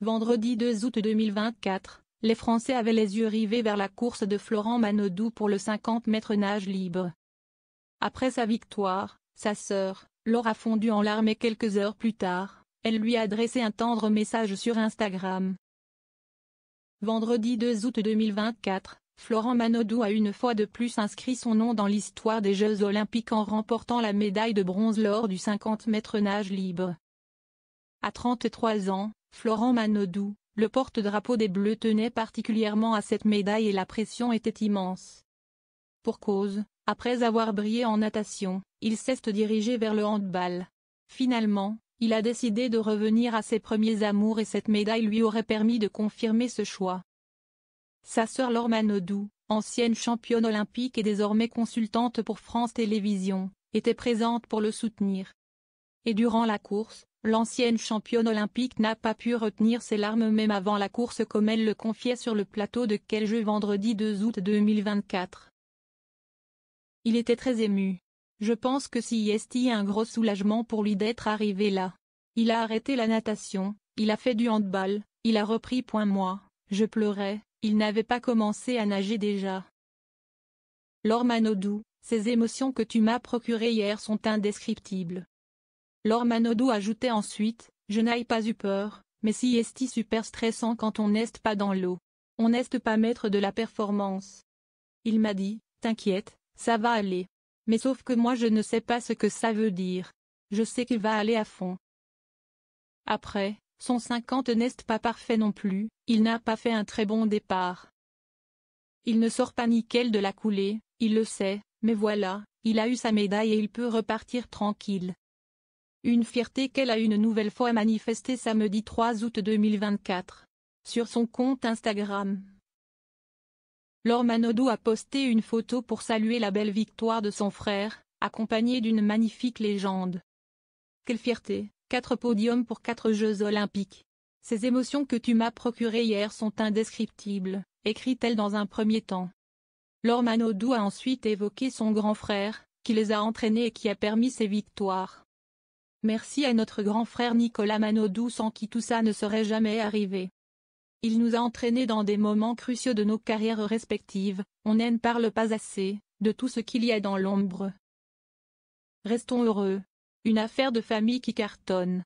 Vendredi 2 août 2024, les Français avaient les yeux rivés vers la course de Florent Manodou pour le 50 mètres nage libre. Après sa victoire, sa sœur, Laure a fondu en larmes et quelques heures plus tard, elle lui a adressé un tendre message sur Instagram. Vendredi 2 août 2024, Florent Manodou a une fois de plus inscrit son nom dans l'histoire des Jeux Olympiques en remportant la médaille de bronze lors du 50 mètres nage libre. À 33 ans, Florent Manodou, le porte-drapeau des Bleus, tenait particulièrement à cette médaille et la pression était immense. Pour cause, après avoir brillé en natation, il s'est dirigé vers le handball. Finalement, il a décidé de revenir à ses premiers amours et cette médaille lui aurait permis de confirmer ce choix. Sa sœur Laure Manodou, ancienne championne olympique et désormais consultante pour France Télévisions, était présente pour le soutenir. Et durant la course, l'ancienne championne olympique n'a pas pu retenir ses larmes même avant la course comme elle le confiait sur le plateau de Quel Jeu vendredi 2 août 2024. Il était très ému. Je pense que c'est un gros soulagement pour lui d'être arrivé là. Il a arrêté la natation, il a fait du handball, il a repris. Moi, je pleurais, il n'avait pas commencé à nager déjà. Laure Manodou, ces émotions que tu m'as procurées hier sont indescriptibles. Laure Manodou ajoutait ensuite, je n'ai pas eu peur, mais c'est super stressant quand on n'est pas dans l'eau. On n'est pas maître de la performance. Il m'a dit, t'inquiète, ça va aller. Mais sauf que moi je ne sais pas ce que ça veut dire. Je sais qu'il va aller à fond. Après, son 50 n'est pas parfait non plus, il n'a pas fait un très bon départ. Il ne sort pas nickel de la coulée, il le sait, mais voilà, il a eu sa médaille et il peut repartir tranquille. Une fierté qu'elle a une nouvelle fois manifestée samedi 3 août 2024. Sur son compte Instagram. Laure Manodou a posté une photo pour saluer la belle victoire de son frère, accompagnée d'une magnifique légende. Quelle fierté, 4 podiums pour 4 Jeux Olympiques. Ces émotions que tu m'as procurées hier sont indescriptibles, écrit-elle dans un premier temps. Laure Manodou a ensuite évoqué son grand frère, qui les a entraînés et qui a permis ses victoires. Merci à notre grand frère Nicolas Manodou sans qui tout ça ne serait jamais arrivé. Il nous a entraînés dans des moments cruciaux de nos carrières respectives, on n'en parle pas assez, de tout ce qu'il y a dans l'ombre. Restons heureux. Une affaire de famille qui cartonne.